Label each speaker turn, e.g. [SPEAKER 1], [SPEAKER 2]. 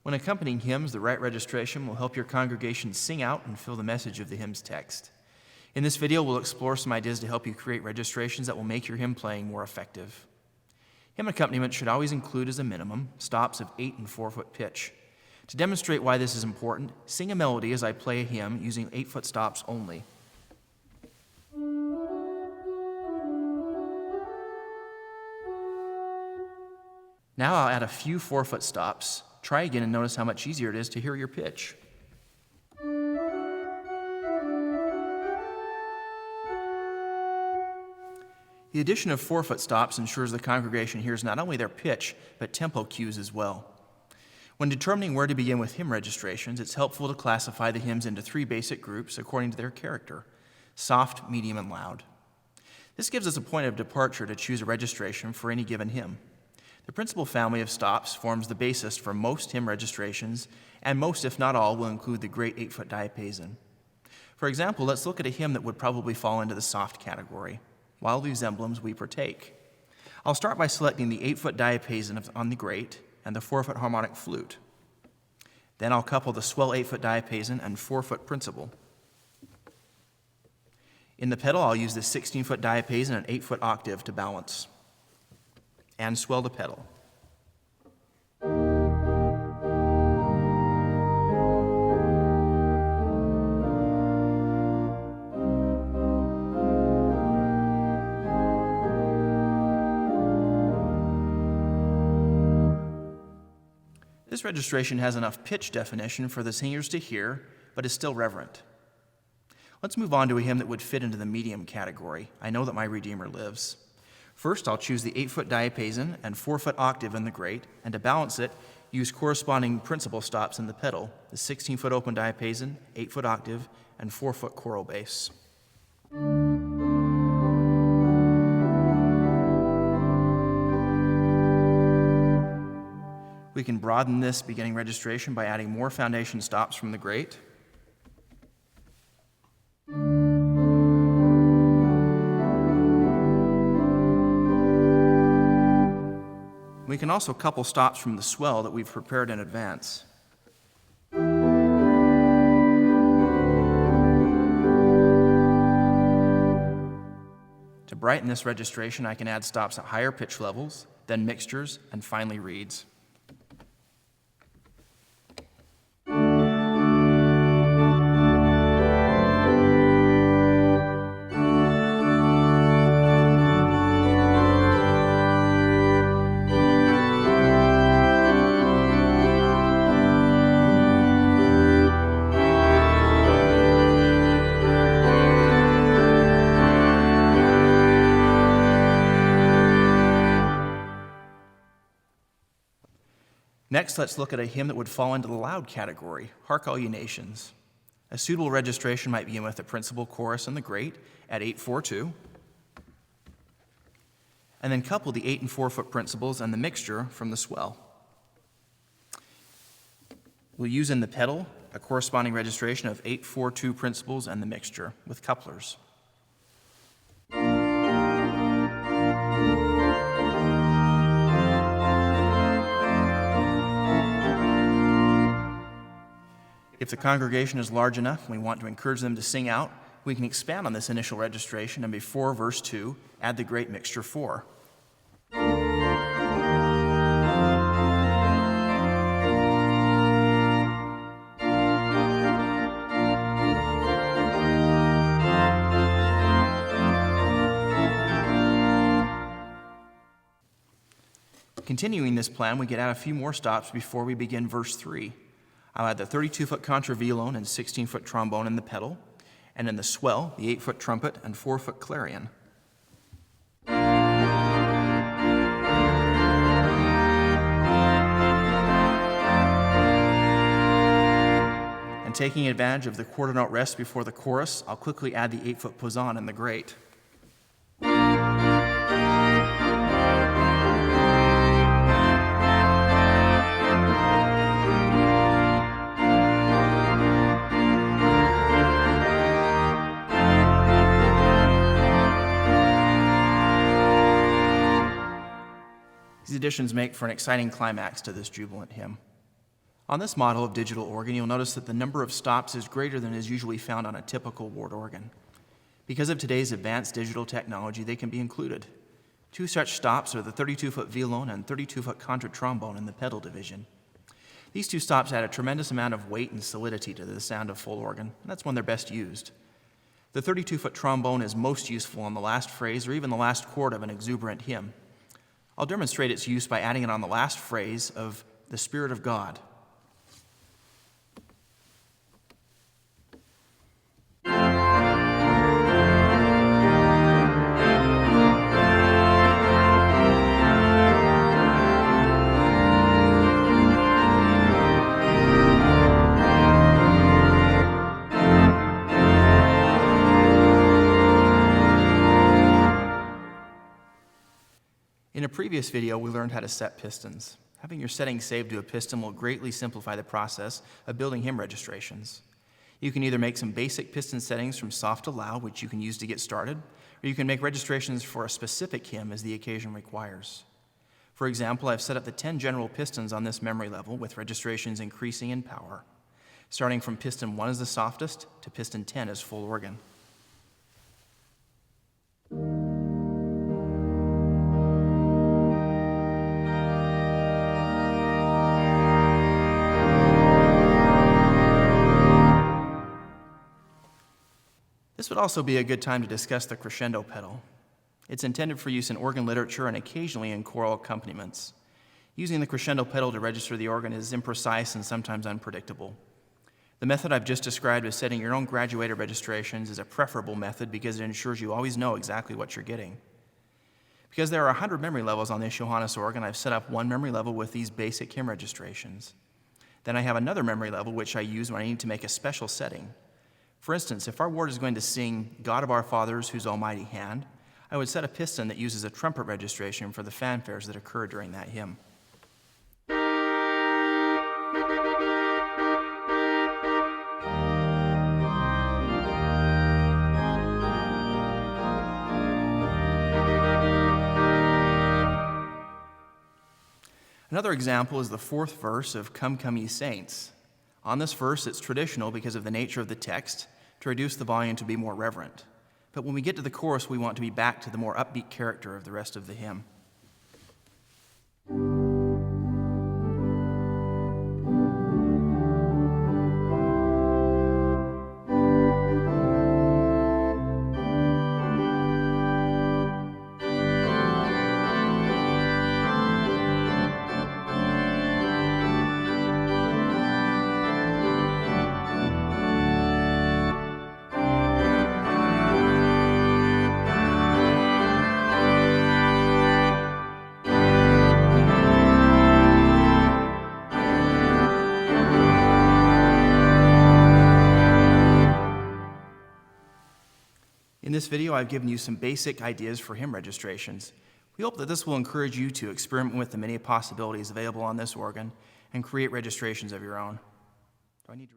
[SPEAKER 1] When accompanying hymns, the right registration will help your congregation sing out and feel the message of the hymn's text. In this video, we'll explore some ideas to help you create registrations that will make your hymn playing more effective. Hymn accompaniment should always include as a minimum stops of 8 and 4 foot pitch. To demonstrate why this is important, sing a melody as I play a hymn using 8 foot stops only. Now I'll add a few 4 foot stops. Try again and notice how much easier it is to hear your pitch. The addition of 4 foot stops ensures the congregation hears not only their pitch, but tempo cues as well. When determining where to begin with hymn registrations, it's helpful to classify the hymns into 3 basic groups according to their character: soft, medium, and loud. This gives us a point of departure to choose a registration for any given hymn. The principal family of stops forms the basis for most hymn registrations, and most, if not all, will include the great 8 foot diapason. For example, let's look at a hymn that would probably fall into the soft category, While These Emblems We Partake. I'll start by selecting the 8 foot diapason on the great and the 4 foot harmonic flute. Then I'll couple the swell 8 foot diapason and 4 foot principal. In the pedal, I'll use the 16 foot diapason and 8 foot octave to balance and swell the pedal. This registration has enough pitch definition for the singers to hear, but is still reverent. Let's move on to a hymn that would fit into the medium category, I Know That My Redeemer Lives. First, I'll choose the 8 foot diapason and 4 foot octave in the great, and to balance it, use corresponding principal stops in the pedal, the 16 foot open diapason, 8 foot octave, and 4 foot choral bass. We can broaden this beginning registration by adding more foundation stops from the great. We can also couple stops from the swell that we've prepared in advance. To brighten this registration, I can add stops at higher pitch levels, then mixtures, and finally reeds. Next, let's look at a hymn that would fall into the loud category, Hark All Ye Nations. A suitable registration might begin with the principal chorus in the great at 8/4/2, and then couple the 8 and 4 foot principals and the mixture from the swell. We'll use in the pedal a corresponding registration of 8/4/2 principals and the mixture with couplers. If the congregation is large enough and we want to encourage them to sing out, we can expand on this initial registration and before verse 2, add the great mixture 4. Continuing this plan, we can add a few more stops before we begin verse 3. I'll add the 32 foot contravillone and 16 foot trombone in the pedal, and in the swell, the 8 foot trumpet and 4 foot clarion. And taking advantage of the quarter note rest before the chorus, I'll quickly add the 8 foot posaune in the great. These additions make for an exciting climax to this jubilant hymn. On this model of digital organ, you'll notice that the number of stops is greater than is usually found on a typical ward organ. Because of today's advanced digital technology, they can be included. 2 such stops are the 32-foot violon and 32-foot contra trombone in the pedal division. These 2 stops add a tremendous amount of weight and solidity to the sound of full organ, and that's when they're best used. The 32-foot trombone is most useful on the last phrase or even the last chord of an exuberant hymn. I'll demonstrate its use by adding it on the last phrase of "The Spirit of God." In a previous video, we learned how to set pistons. Having your settings saved to a piston will greatly simplify the process of building hymn registrations. You can either make some basic piston settings from soft to loud, which you can use to get started, or you can make registrations for a specific hymn as the occasion requires. For example, I've set up the 10 general pistons on this memory level with registrations increasing in power, starting from piston 1 as the softest to piston 10 as full organ. This would also be a good time to discuss the crescendo pedal. It's intended for use in organ literature and occasionally in choral accompaniments. Using the crescendo pedal to register the organ is imprecise and sometimes unpredictable. The method I've just described of setting your own graduated registrations is a preferable method because it ensures you always know exactly what you're getting. Because there are 100 memory levels on this Johannes organ, I've set up one memory level with these basic hymn registrations. Then I have another memory level which I use when I need to make a special setting. For instance, if our ward is going to sing "God of our Fathers, whose almighty hand," I would set a piston that uses a trumpet registration for the fanfares that occur during that hymn. Another example is the 4th verse of "Come, Come, Ye Saints." On this verse, it's traditional because of the nature of the text to reduce the volume to be more reverent. But when we get to the chorus, we want to be back to the more upbeat character of the rest of the hymn. In this video, I've given you some basic ideas for hymn registrations. We hope that this will encourage you to experiment with the many possibilities available on this organ and create registrations of your own. Do I need to